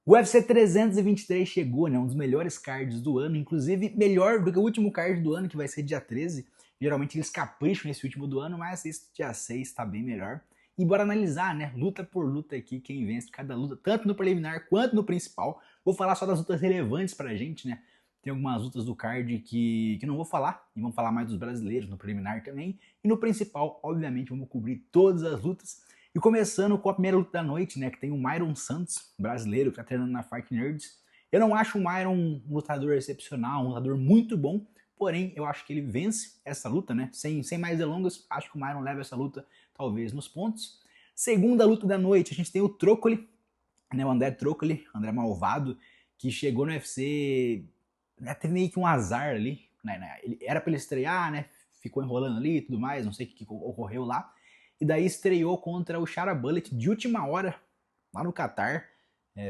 O UFC 323 chegou, né? Um dos melhores cards do ano, inclusive melhor do que o último card do ano, que vai ser dia 13. Geralmente eles capricham nesse último do ano, mas esse dia 6 tá bem melhor. E bora analisar, né? Luta por luta aqui, quem vence cada luta, tanto no preliminar quanto no principal. Vou falar só das lutas relevantes pra gente, né? Tem algumas lutas do card que não vou falar, e vamos falar mais dos brasileiros no preliminar também. E no principal, obviamente, vamos cobrir todas as lutas. E começando com a primeira luta da noite, né, que tem o Myron Santos, brasileiro, que tá treinando na Fight Nerds. Eu não acho o Myron um lutador excepcional, um lutador muito bom, porém eu acho que ele vence essa luta, né, sem mais delongas. Acho que o Myron leva essa luta, talvez, nos pontos. Segunda luta da noite, a gente tem o Trocoli, né, o André Trocoli, André Malvado, que chegou no UFC, né, teve meio que um azar ali, né, ele, era pra ele estrear, né, ficou enrolando ali e tudo mais, não sei o que ocorreu lá. E daí estreou contra o Shara Bullet de última hora, lá no Catar.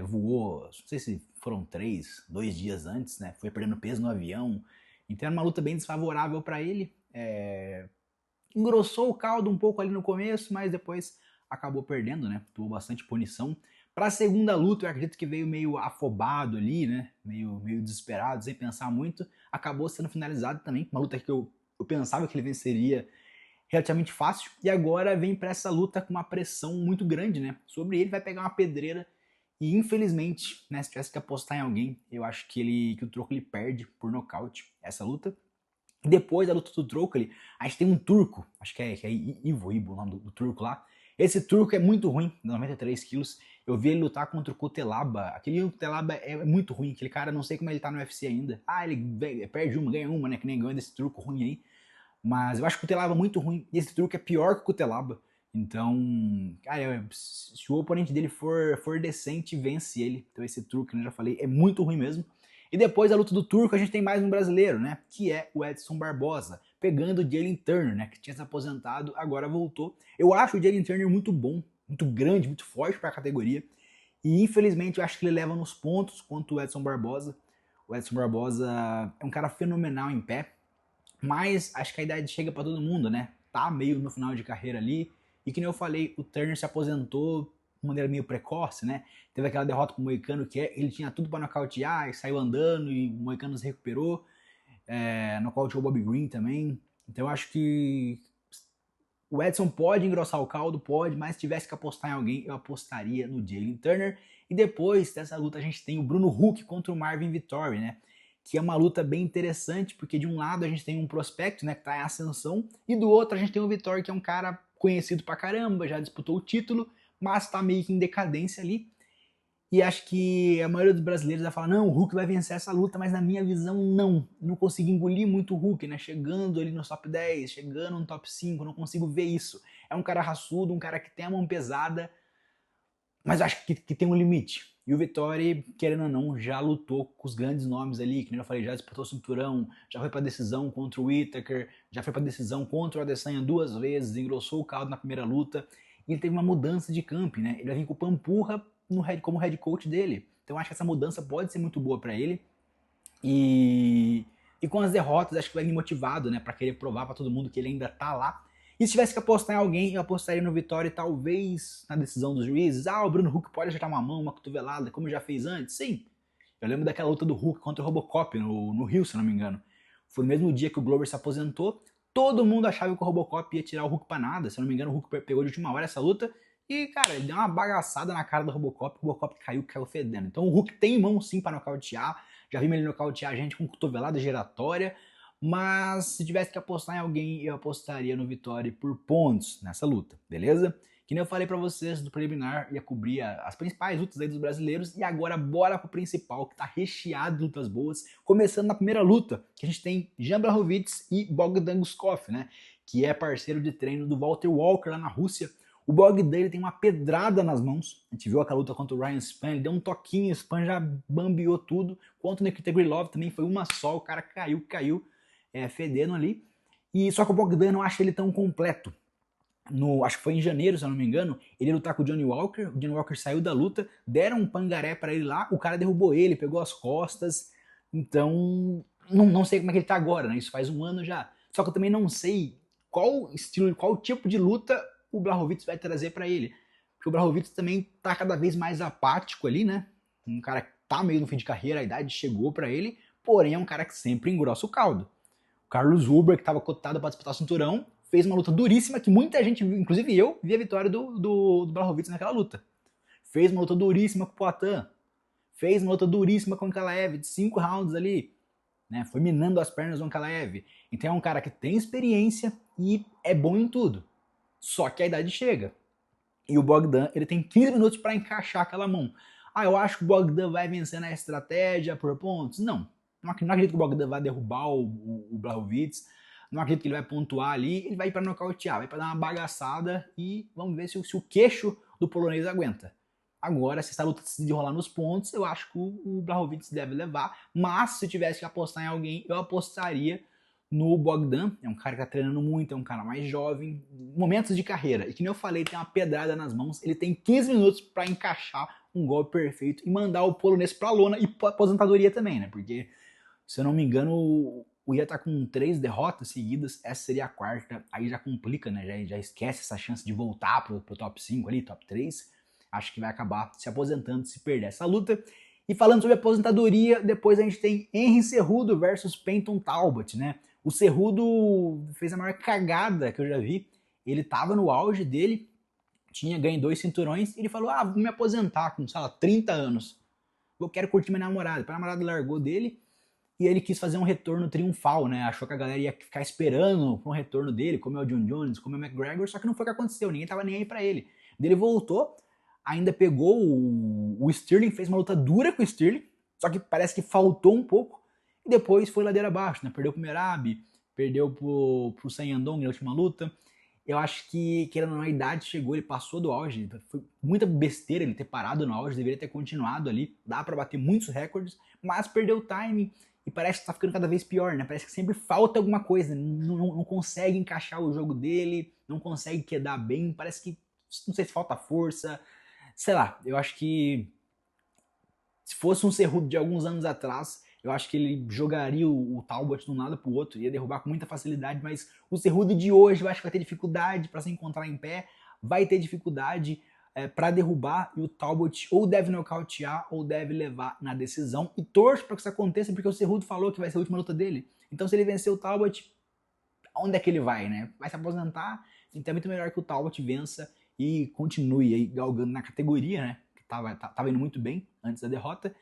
Voou, não sei se foram 2 dias antes, né? Foi perdendo peso no avião. Então era uma luta bem desfavorável para ele. Engrossou o caldo um pouco ali no começo, mas depois acabou perdendo, né? Tomou bastante punição. Para a segunda luta, eu acredito que veio meio afobado ali, né? Meio desesperado, sem pensar muito. Acabou sendo finalizado também. Uma luta que eu pensava que ele venceria relativamente fácil, e agora vem para essa luta com uma pressão muito grande, né? Sobre ele, vai pegar uma pedreira, e infelizmente, né, se tivesse que apostar em alguém, eu acho que o Trocoli perde por nocaute essa luta. Depois da luta do Trocoli, a gente tem um turco, acho que é Ivo, o nome do turco lá. Esse turco é muito ruim, 93 quilos. Eu vi ele lutar contra o Cutelaba. Aquele Cutelaba é muito ruim, aquele cara, não sei como ele tá no UFC ainda. Ele perde uma, ganha uma, né, que nem ganha desse turco ruim aí. Mas eu acho que o Cutelaba é muito ruim. E esse truque é pior que o Cutelaba. Então, cara, se o oponente dele for decente, vence ele. Então esse truque, né, já falei, é muito ruim mesmo. E depois da luta do turco, a gente tem mais um brasileiro, né? Que é o Edson Barbosa, pegando o Jalen Turner, né? Que tinha se aposentado, agora voltou. Eu acho o Jalen Turner muito bom, muito grande, muito forte para a categoria. E infelizmente eu acho que ele leva nos pontos quanto o Edson Barbosa. O Edson Barbosa é um cara fenomenal em pé, mas acho que a idade chega para todo mundo, né? Tá meio no final de carreira ali. E que nem eu falei, o Turner se aposentou de maneira meio precoce, né? Teve aquela derrota com o Moicano que ele tinha tudo para nocautear e saiu andando e o Moicano se recuperou. Nocauteou o Bobby Green também. Então eu acho que o Edson pode engrossar o caldo, pode, mas se tivesse que apostar em alguém, eu apostaria no Jalen Turner. E depois dessa luta a gente tem o Bruno Huck contra o Marvin Vettori, né? Que é uma luta bem interessante, porque de um lado a gente tem um prospecto, né, que tá em ascensão, e do outro a gente tem o Vettori, que é um cara conhecido pra caramba, já disputou o título, mas tá meio que em decadência ali. E acho que a maioria dos brasileiros vai falar, não, o Huck vai vencer essa luta, mas na minha visão, não consigo engolir muito o Huck, né? Chegando ali no top 10, chegando no top 5, não consigo ver isso. É um cara raçudo, um cara que tem a mão pesada, mas acho que tem um limite. E o Vettori, querendo ou não, já lutou com os grandes nomes ali, que nem eu falei, já disputou o cinturão, já foi pra decisão contra o Whittaker, já foi pra decisão contra o Adesanya 2 vezes, engrossou o caldo na primeira luta, e ele teve uma mudança de camp, né? Ele vai vir com o Pampurra como head coach dele. Então acho que essa mudança pode ser muito boa para ele. E com as derrotas, acho que vai vir motivado, né? Pra querer provar pra todo mundo que ele ainda tá lá. E se tivesse que apostar em alguém, eu apostaria no Vitória, talvez na decisão dos juízes. O Bruno Huck pode acertar uma mão, uma cotovelada, como já fez antes? Sim. Eu lembro daquela luta do Huck contra o Robocop no Rio, se não me engano. Foi no mesmo dia que o Glover se aposentou. Todo mundo achava que o Robocop ia tirar o Huck pra nada. Se não me engano, o Huck pegou de última hora essa luta. E, cara, ele deu uma bagaçada na cara do Robocop. O Robocop caiu fedendo. Então o Huck tem mão sim pra nocautear. Já vimos ele nocautear a gente com cotovelada giratória. Mas se tivesse que apostar em alguém, eu apostaria no Vitória por pontos nessa luta, beleza? Que nem eu falei pra vocês do preliminar, ia cobrir as principais lutas aí dos brasileiros. E agora bora pro principal, que tá recheado de lutas boas. Começando na primeira luta, que a gente tem Jan Blachowicz e Bogdan Guskov, né? Que é parceiro de treino do Walter Walker lá na Rússia. O Bogdan ele tem uma pedrada nas mãos. A gente viu aquela luta contra o Ryan Spann, ele deu um toquinho, o Spann já bambeou tudo. Contra o Nikita Krylov também foi uma só, o cara caiu fedendo ali. E só que o Bogdan não acha ele tão completo. Acho que foi em janeiro, se eu não me engano, ele ia lutar com o Johnny Walker. O Johnny Walker saiu da luta, deram um pangaré para ele lá, o cara derrubou ele, pegou as costas. Então, não sei como é que ele tá agora, né? Isso faz um ano já. Só que eu também não sei qual estilo, qual tipo de luta o Blachowicz vai trazer para ele. Porque o Blachowicz também tá cada vez mais apático ali, né? um cara que tá meio no fim de carreira, a idade chegou pra ele, porém é um cara que sempre engrossa o caldo. O Carlos Huber, que estava cotado para disputar o cinturão, fez uma luta duríssima que muita gente, inclusive eu, vi a vitória do Blachowicz naquela luta. Fez uma luta duríssima com o Poatan. Fez uma luta duríssima com o Ankalaev, de 5 rounds ali. Né? Foi minando as pernas do Ankalaev. Então é um cara que tem experiência e é bom em tudo. Só que a idade chega. E o Bogdan, ele tem 15 minutos para encaixar aquela mão. Ah, eu acho que o Bogdan vai vencer na estratégia por pontos? Não. Não acredito que o Bogdan vai derrubar o Blachowicz. Não acredito que ele vai pontuar ali. Ele vai para nocautear, vai para dar uma bagaçada e vamos ver se o queixo do polonês aguenta. Agora, se essa luta se desenrolar nos pontos, eu acho que o Blachowicz deve levar. Mas se tivesse que apostar em alguém, eu apostaria no Bogdan. É um cara que tá treinando muito, é um cara mais jovem, momentos de carreira. E que nem eu falei, tem uma pedrada nas mãos. Ele tem 15 minutos para encaixar um golpe perfeito e mandar o polonês pra lona e pra aposentadoria também, né? Porque, se eu não me engano, o Ian tá com 3 derrotas seguidas, essa seria a quarta, aí já complica, né? Já esquece essa chance de voltar pro top 5 ali, top 3. Acho que vai acabar se aposentando se perder essa luta. E falando sobre aposentadoria, depois a gente tem Henry Cejudo versus Peyton Talbot, né? O Cejudo fez a maior cagada que eu já vi. Ele tava no auge dele, tinha ganho 2 cinturões, e ele falou, vou me aposentar com, sei lá, 30 anos. Eu quero curtir minha namorada. A namorada largou dele, e ele quis fazer um retorno triunfal, né? Achou que a galera ia ficar esperando por um retorno dele, como é o John Jones, como é o McGregor, só que não foi o que aconteceu, ninguém tava nem aí pra ele. Ele voltou, ainda pegou o Sterling, fez uma luta dura com o Sterling, só que parece que faltou um pouco, e depois foi ladeira abaixo, né? Perdeu pro Merab, perdeu pro San Yandong na última luta. Eu acho que a idade chegou, ele passou do auge, foi muita besteira ele ter parado no auge, deveria ter continuado ali, dá pra bater muitos recordes, mas perdeu o time e parece que tá ficando cada vez pior, né? Parece que sempre falta alguma coisa, não consegue encaixar o jogo dele, não consegue quedar bem, parece que, não sei se falta força, sei lá, eu acho que se fosse um Cejudo de alguns anos atrás, eu acho que ele jogaria o Talbot de um lado pro outro, ia derrubar com muita facilidade, mas o Cejudo de hoje eu acho que vai ter dificuldade para se encontrar em pé, vai ter dificuldade para derrubar, e o Talbot ou deve nocautear ou deve levar na decisão, e torço para que isso aconteça, porque o Cejudo falou que vai ser a última luta dele. Então se ele vencer o Talbot, onde é que ele vai, né? Vai se aposentar, então é muito melhor que o Talbot vença e continue aí galgando na categoria, né? Que tava indo muito bem antes da derrota.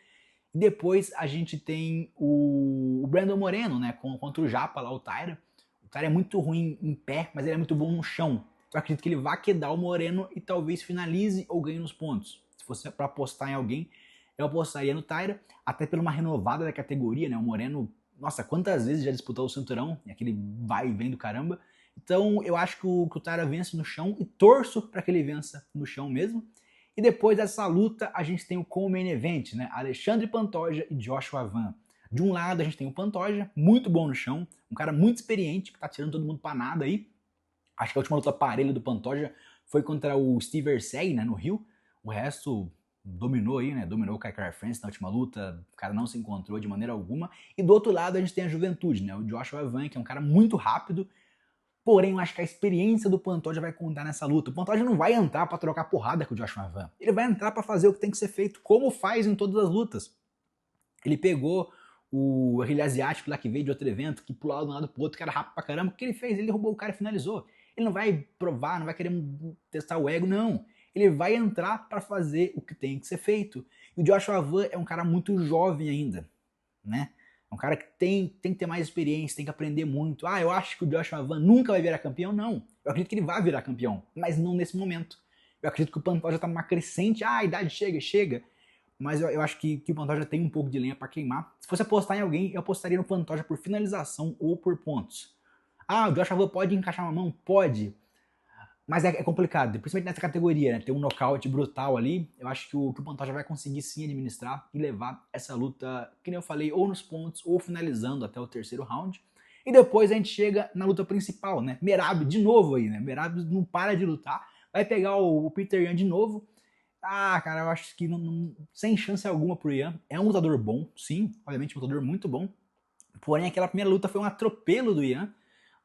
E depois a gente tem o Brandon Moreno, né? Contra o Japa lá, o Taira. O Taira é muito ruim em pé, mas ele é muito bom no chão. Então eu acredito que ele vai quedar o Moreno e talvez finalize ou ganhe nos pontos. Se fosse para apostar em alguém, eu apostaria no Taira, até por uma renovada da categoria, né? O Moreno, nossa, quantas vezes já disputou o cinturão? E aquele vai e vem do caramba. Então eu acho que o Taira vence no chão e torço para que ele vença no chão mesmo. E depois dessa luta a gente tem o co-main event, né? Alexandre Pantoja e Joshua Van. De um lado a gente tem o Pantoja, muito bom no chão, um cara muito experiente, que tá tirando todo mundo pra nada aí. Acho que a última luta parelha do Pantoja foi contra o Steve Erceg, né, no Rio. O resto dominou aí, né? Dominou o Kai France na última luta, o cara não se encontrou de maneira alguma. E do outro lado a gente tem a juventude, né? O Joshua Van, que é um cara muito rápido. Porém, eu acho que a experiência do Pantoja vai contar nessa luta. O Pantoja não vai entrar para trocar porrada com o Joshua Van. Ele vai entrar para fazer o que tem que ser feito, como faz em todas as lutas. Ele pegou aquele asiático lá que veio de outro evento, que pulava de um lado pro outro, que era rápido pra caramba. O que ele fez? Ele derrubou o cara e finalizou. Ele não vai provar, não vai querer testar o ego, não. Ele vai entrar para fazer o que tem que ser feito. E o Joshua Van é um cara muito jovem ainda, né? É um cara que tem que ter mais experiência, tem que aprender muito. Eu acho que o Joshua Van nunca vai virar campeão. Não. Eu acredito que ele vai virar campeão, mas não nesse momento. Eu acredito que o Pantoja tá numa crescente. A idade chega. Mas eu acho que o Pantoja tem um pouco de lenha para queimar. Se fosse apostar em alguém, eu apostaria no Pantoja por finalização ou por pontos. O Joshua Van pode encaixar uma mão? Pode. Mas é complicado, principalmente nessa categoria, né? Ter um nocaute brutal ali. Eu acho que o Pantoja vai conseguir sim administrar e levar essa luta, que nem eu falei, ou nos pontos ou finalizando até o terceiro round. E depois a gente chega na luta principal, né? Merab de novo aí, né? Merab não para de lutar. Vai pegar o Peter Yan de novo. Cara, eu acho que sem chance alguma pro Yan. É um lutador bom, sim. Obviamente um lutador muito bom. Porém, aquela primeira luta foi um atropelo do Yan.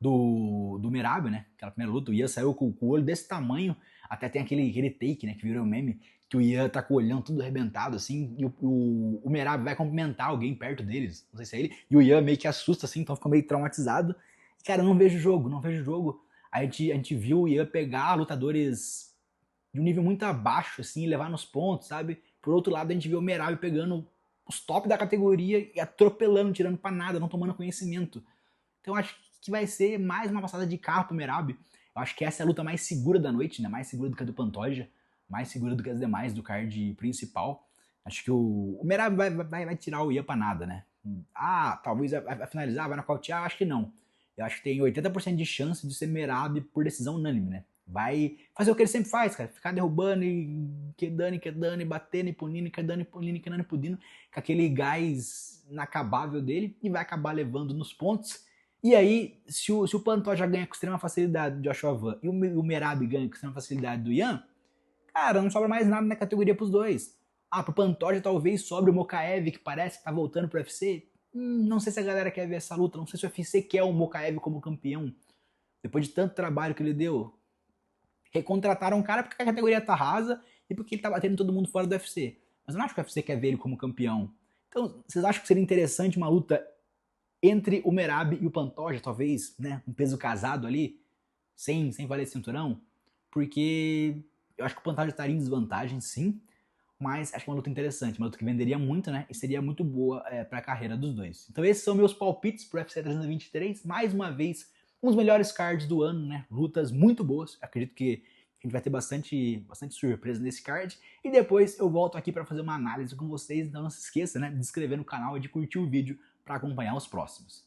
Do Merab, né? Aquela primeira luta, o Ian saiu com o olho desse tamanho, até tem aquele take, né, que virou um meme, que o Ian tá com o olhão tudo arrebentado, assim, e o Merab vai cumprimentar alguém perto deles, não sei se é ele, e o Ian meio que assusta, assim, então fica meio traumatizado. E, cara, não vejo o jogo, não vejo o jogo. A gente viu o Ian pegar lutadores de um nível muito abaixo, assim, e levar nos pontos, sabe? Por outro lado, a gente viu o Merab pegando os top da categoria e atropelando, tirando pra nada, não tomando conhecimento. Então acho que vai ser mais uma passada de carro pro Merab. Eu acho que essa é a luta mais segura da noite, né? Mais segura do que a do Pantoja, mais segura do que as demais do card principal. Acho que o Merab vai tirar o Ian pra nada, né? Ah, talvez vai finalizar, vai nocautear, acho que não. Eu acho que tem 80% de chance de ser Merab por decisão unânime, né? Vai fazer o que ele sempre faz, cara. Ficar derrubando e quedando, batendo e punindo, quedando e punindo, com aquele gás inacabável dele, e vai acabar levando nos pontos. E aí, se o Pantoja ganha com extrema facilidade do Joshua Van e o Merab ganha com extrema facilidade do Ian, cara, não sobra mais nada na categoria pros dois. Ah, pro Pantoja talvez sobre o Mokaev, que parece que tá voltando pro UFC. Não sei se a galera quer ver essa luta, não sei se o UFC quer o Mokaev como campeão. Depois de tanto trabalho que ele deu, recontrataram um cara porque a categoria tá rasa e porque ele tá batendo todo mundo fora do UFC. Mas eu não acho que o UFC quer ver ele como campeão. Então, vocês acham que seria interessante uma luta entre o Merab e o Pantoja, talvez, né? Um peso casado ali, sem valer cinturão? Porque eu acho que o Pantoja estaria em desvantagem, sim, mas acho que é uma luta interessante, uma luta que venderia muito, né? E seria muito boa para a carreira dos dois. Então esses são meus palpites pro UFC 323. Mais uma vez, um dos melhores cards do ano, né? Lutas muito boas. Acredito que a gente vai ter bastante surpresa nesse card. E depois eu volto aqui para fazer uma análise com vocês. Então não se esqueça, né, de se inscrever no canal e de curtir o vídeo para acompanhar os próximos.